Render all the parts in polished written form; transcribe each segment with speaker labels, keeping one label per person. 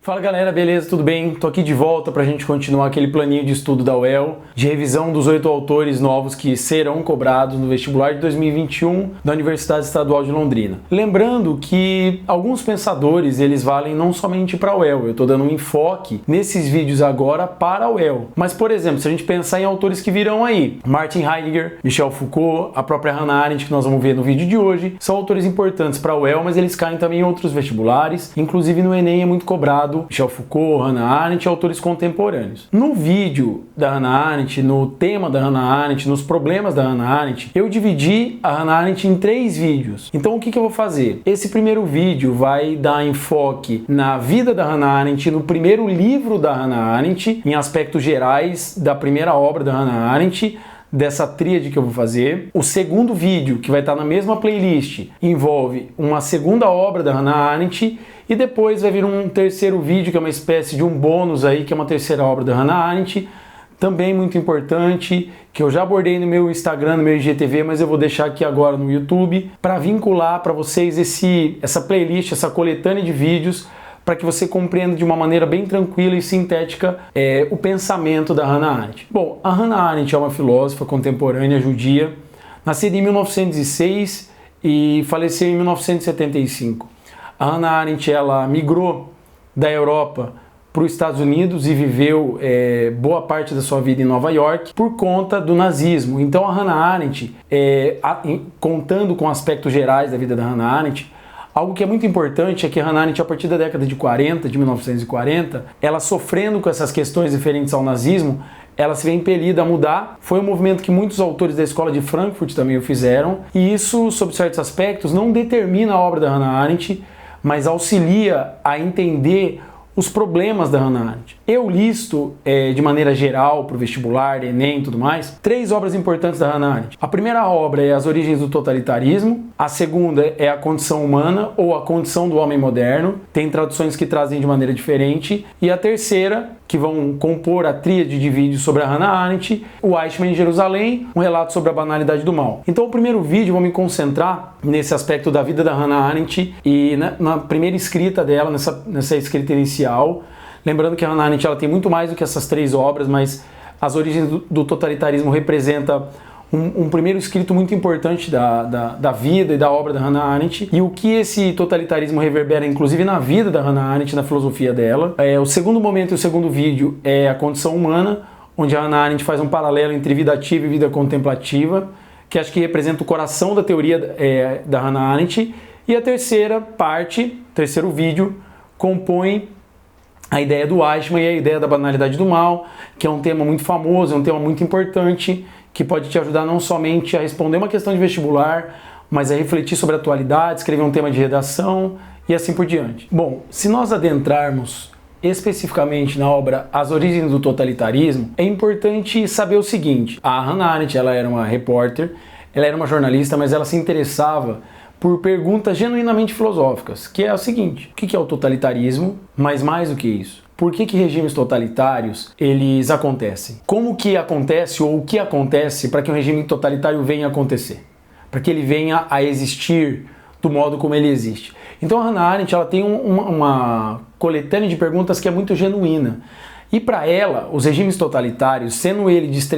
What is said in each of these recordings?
Speaker 1: Fala galera, beleza? Tudo bem? Tô aqui de volta pra gente continuar aquele planinho de estudo da UEL, de revisão dos 8 autores novos que serão cobrados no vestibular de 2021 da Universidade Estadual de Londrina. Lembrando que alguns pensadores, eles valem não somente para a UEL, eu tô dando um enfoque nesses vídeos agora para a UEL. Mas, por exemplo, se a gente pensar em autores que virão aí, Martin Heidegger, Michel Foucault, a própria Hannah Arendt, que nós vamos ver no vídeo de hoje, são autores importantes para a UEL, mas eles caem também em outros vestibulares, inclusive no Enem é muito cobrado Michel Foucault, Hannah Arendt e autores contemporâneos. No vídeo da Hannah Arendt, no tema da Hannah Arendt, nos problemas da Hannah Arendt, eu dividi a Hannah Arendt em 3 vídeos. Então o que eu vou fazer? Esse primeiro vídeo vai dar enfoque na vida da Hannah Arendt, no primeiro livro da Hannah Arendt, em aspectos gerais da primeira obra da Hannah Arendt, dessa tríade que eu vou fazer. O segundo vídeo, que vai estar na mesma playlist, envolve uma segunda obra da Hannah Arendt e depois vai vir um terceiro vídeo, que é uma espécie de um bônus aí, que é uma terceira obra da Hannah Arendt, também muito importante, que eu já abordei no meu Instagram, no meu IGTV, mas eu vou deixar aqui agora no YouTube, para vincular para vocês essa playlist, essa coletânea de vídeos, para que você compreenda de uma maneira bem tranquila e sintética o pensamento da Hannah Arendt. Bom, a Hannah Arendt é uma filósofa contemporânea judia, nascida em 1906 e faleceu em 1975. A Hannah Arendt, ela migrou da Europa para os Estados Unidos e viveu boa parte da sua vida em Nova York por conta do nazismo. Então a Hannah Arendt, contando com aspectos gerais da vida da Hannah Arendt, algo que é muito importante é que a Hannah Arendt, a partir da década de 40, de 1940, ela sofrendo com essas questões referentes ao nazismo, ela se vê impelida a mudar. Foi um movimento que muitos autores da escola de Frankfurt também o fizeram, e isso, sob certos aspectos, não determina a obra da Hannah Arendt, mas auxilia a entender os problemas da Hannah Arendt. Eu listo, de maneira geral, para o vestibular, Enem e tudo mais, 3 obras importantes da Hannah Arendt. A primeira obra é As Origens do Totalitarismo, a segunda é A Condição Humana, ou A Condição do Homem Moderno, tem traduções que trazem de maneira diferente, e a terceira, que vão compor a tríade de vídeos sobre a Hannah Arendt, O Eichmann em Jerusalém, um relato sobre a banalidade do mal. Então, o primeiro vídeo eu vou me concentrar nesse aspecto da vida da Hannah Arendt e na primeira escrita dela, nessa escrita inicial. Lembrando que a Hannah Arendt ela tem muito mais do que essas 3 obras, mas As Origens do Totalitarismo representa um primeiro escrito muito importante da vida e da obra da Hannah Arendt, e o que esse totalitarismo reverbera inclusive na vida da Hannah Arendt, na filosofia dela. O segundo momento e o segundo vídeo é A Condição Humana, onde a Hannah Arendt faz um paralelo entre vida ativa e vida contemplativa, que acho que representa o coração da teoria da Hannah Arendt. E a terceira parte, terceiro vídeo, compõe a ideia do Eichmann e a ideia da banalidade do mal, que é um tema muito famoso, é um tema muito importante, que pode te ajudar não somente a responder uma questão de vestibular, mas a refletir sobre a atualidade, escrever um tema de redação e assim por diante. Bom, se nós adentrarmos especificamente na obra As Origens do Totalitarismo, é importante saber o seguinte: a Hannah Arendt, ela era uma repórter, ela era uma jornalista, mas ela se interessava por perguntas genuinamente filosóficas, que é o seguinte: o que é o totalitarismo? Mas mais do que isso, por que regimes totalitários eles acontecem? Como que acontece, ou o que acontece para que um regime totalitário venha a acontecer? Para que ele venha a existir do modo como ele existe. Então a Hannah Arendt ela tem uma coletânea de perguntas que é muito genuína. E para ela, os regimes totalitários, sendo eles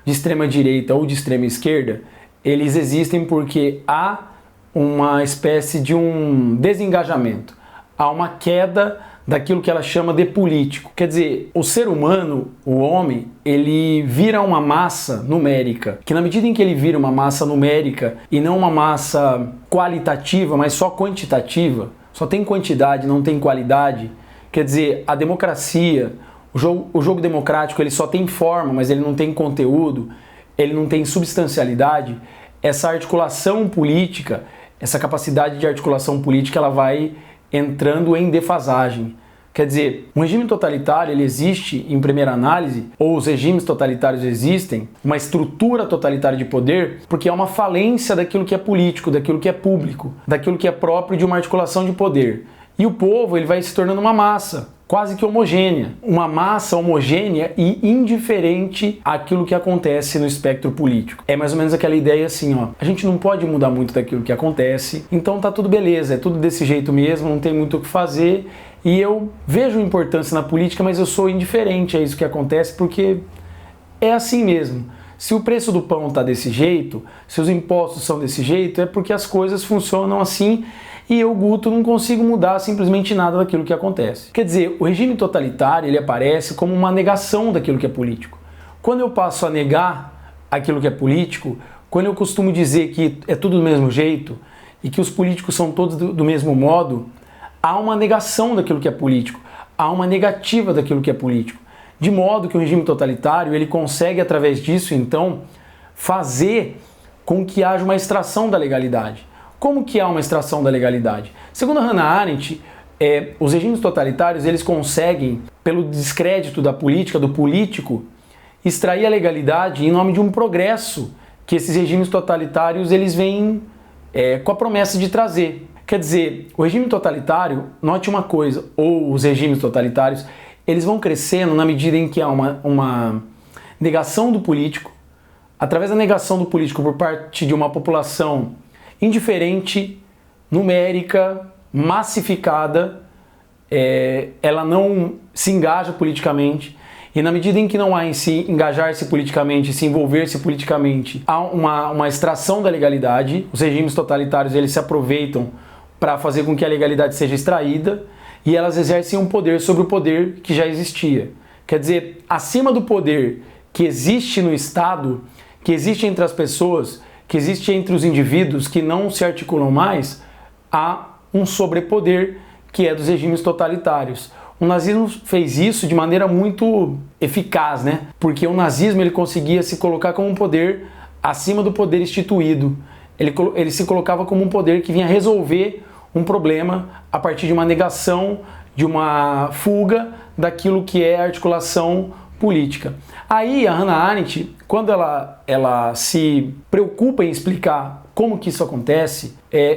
Speaker 1: de extrema direita ou de extrema esquerda, eles existem porque há uma espécie de um desengajamento, há uma queda daquilo que ela chama de político. Quer dizer, o ser humano, o homem, ele vira uma massa numérica, que na medida em que ele vira uma massa numérica e não uma massa qualitativa, mas só quantitativa, só tem quantidade, não tem qualidade, quer dizer, a democracia, o jogo democrático, ele só tem forma, mas ele não tem conteúdo, ele não tem substancialidade. Essa articulação política, essa capacidade de articulação política, ela vai entrando em defasagem. Quer dizer, um regime totalitário, ele existe em primeira análise, ou os regimes totalitários existem, uma estrutura totalitária de poder, porque é uma falência daquilo que é político, daquilo que é público, daquilo que é próprio de uma articulação de poder. E o povo, ele vai se tornando uma massa, quase que homogênea. Uma massa homogênea e indiferente àquilo que acontece no espectro político. É mais ou menos aquela ideia assim, ó, a gente não pode mudar muito daquilo que acontece, então tá tudo beleza, é tudo desse jeito mesmo, não tem muito o que fazer, E eu vejo importância na política, mas eu sou indiferente a isso que acontece, porque é assim mesmo. Se o preço do pão está desse jeito, se os impostos são desse jeito, é porque as coisas funcionam assim e eu, Guto, não consigo mudar simplesmente nada daquilo que acontece. Quer dizer, o regime totalitário ele aparece como uma negação daquilo que é político. Quando eu passo a negar aquilo que é político, quando eu costumo dizer que é tudo do mesmo jeito e que os políticos são todos do mesmo modo, há uma negação daquilo que é político, há uma negativa daquilo que é político. De modo que o regime totalitário ele consegue, através disso, então, fazer com que haja uma extração da legalidade. Como que há uma extração da legalidade? Segundo a Hannah Arendt, os regimes totalitários eles conseguem, pelo descrédito da política, do político, extrair a legalidade em nome de um progresso que esses regimes totalitários eles vêm com a promessa de trazer. Quer dizer, o regime totalitário, note uma coisa, ou os regimes totalitários, eles vão crescendo na medida em que há uma negação do político, através da negação do político por parte de uma população indiferente, numérica, massificada, ela não se engaja politicamente, e na medida em que não há em si engajar-se politicamente, se envolver-se politicamente, há uma extração da legalidade. Os regimes totalitários eles se aproveitam para fazer com que a legalidade seja extraída, e elas exercem um poder sobre o poder que já existia. Quer dizer, acima do poder que existe no Estado, que existe entre as pessoas, que existe entre os indivíduos que não se articulam mais, há um sobrepoder que é dos regimes totalitários. O nazismo fez isso de maneira muito eficaz, né? Porque o nazismo ele conseguia se colocar como um poder acima do poder instituído. Ele se colocava como um poder que vinha resolver um problema a partir de uma negação, de uma fuga daquilo que é a articulação política. Aí a Hannah Arendt, quando ela se preocupa em explicar como que isso acontece,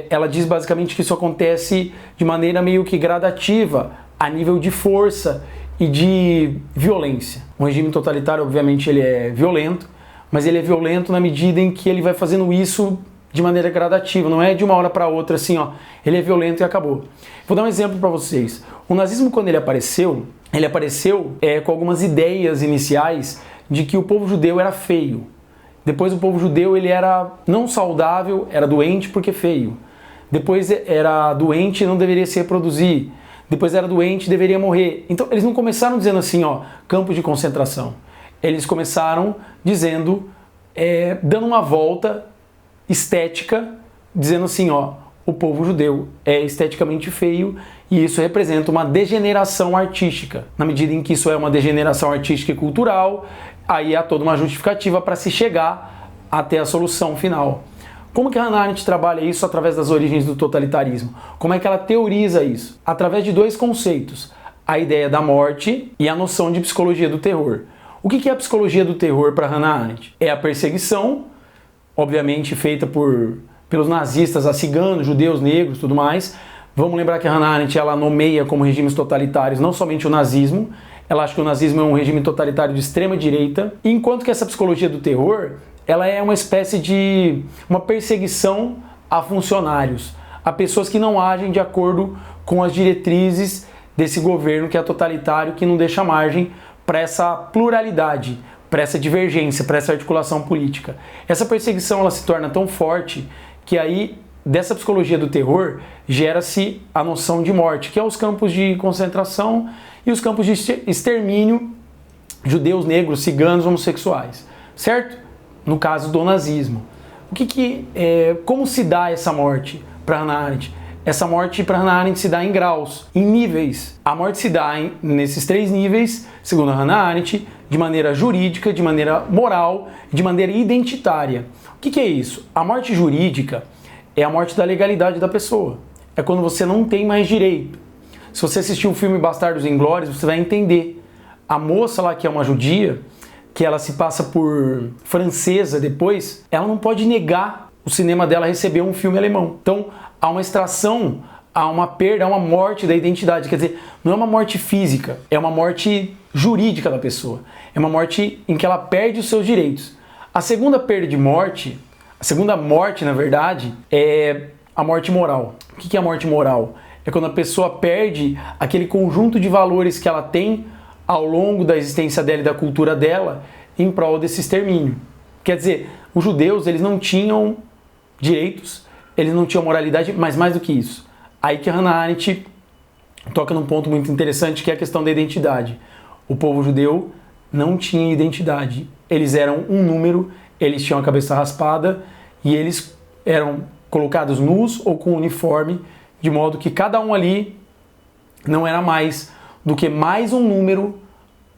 Speaker 1: ela diz basicamente que isso acontece de maneira meio que gradativa, a nível de força e de violência. Um regime totalitário, obviamente, ele é violento, mas ele é violento na medida em que ele vai fazendo isso de maneira gradativa, não é de uma hora para outra assim, ó, ele é violento e acabou. Vou dar um exemplo para vocês. O nazismo, quando ele apareceu com algumas ideias iniciais de que o povo judeu era feio. Depois o povo judeu ele era não saudável, era doente porque feio. Depois era doente e não deveria se reproduzir. Depois era doente e deveria morrer. Então eles não começaram dizendo assim, ó, campo de concentração. Eles começaram dizendo, dando uma volta estética, dizendo assim, ó, o povo judeu é esteticamente feio e isso representa uma degeneração artística. Na medida em que isso é uma degeneração artística e cultural, aí há toda uma justificativa para se chegar até a solução final. Como que a Hannah Arendt trabalha isso através das origens do totalitarismo? Como é que ela teoriza isso? Através de dois conceitos, a ideia da morte e a noção de psicologia do terror. O que é a psicologia do terror para Hannah Arendt? É a perseguição, obviamente feita pelos nazistas a ciganos, judeus, negros, tudo mais. Vamos lembrar que a Hannah Arendt ela nomeia como regimes totalitários não somente o nazismo, ela acha que o nazismo é um regime totalitário de extrema direita, enquanto que essa psicologia do terror, ela é uma espécie de uma perseguição a funcionários, a pessoas que não agem de acordo com as diretrizes desse governo que é totalitário, que não deixa margem para essa pluralidade, para essa divergência, para essa articulação política. Essa perseguição ela se torna tão forte que aí dessa psicologia do terror gera-se a noção de morte, que é os campos de concentração e os campos de extermínio judeus, negros, ciganos, homossexuais, certo? No caso do nazismo. Como se dá essa morte para Hannah Arendt? Essa morte para Hannah Arendt se dá em graus, em níveis. A morte se dá nesses três níveis, segundo a Hannah Arendt, de maneira jurídica, de maneira moral, de maneira identitária. O que é isso? A morte jurídica é a morte da legalidade da pessoa. É quando você não tem mais direito. Se você assistir o filme Bastardos Inglórios, você vai entender. A moça lá, que é uma judia, que ela se passa por francesa depois, ela não pode negar o cinema dela receber um filme alemão. Então, há uma extração, há uma perda, há uma morte da identidade. Quer dizer, não é uma morte física, é uma morte jurídica da pessoa. É uma morte em que ela perde os seus direitos. A segunda perda de morte, a segunda morte, na verdade, é a morte moral. O que é a morte moral? é quando a pessoa perde aquele conjunto de valores que ela tem ao longo da existência dela e da cultura dela em prol desse extermínio. Quer dizer, os judeus, eles não tinham direitos, eles não tinham moralidade, mas mais do que isso. Aí que a Hannah Arendt toca num ponto muito interessante, que é a questão da identidade. O povo judeu não tinha identidade. Eles eram um número, eles tinham a cabeça raspada e eles eram colocados nus ou com uniforme, de modo que cada um ali não era mais do que mais um número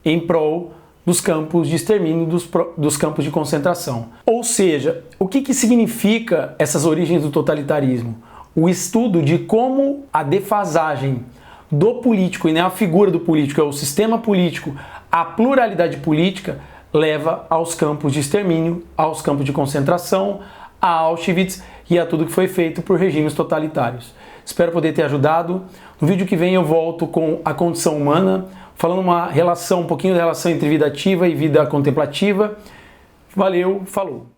Speaker 1: em prol dos campos de extermínio, dos campos de concentração. Ou seja, o que significa essas origens do totalitarismo? O estudo de como a defasagem do político, e não a figura do político, é o sistema político, a pluralidade política, leva aos campos de extermínio, aos campos de concentração, a Auschwitz e a tudo que foi feito por regimes totalitários. Espero poder ter ajudado. No vídeo que vem eu volto com a condição humana, falando um pouquinho da relação entre vida ativa e vida contemplativa. Valeu, falou!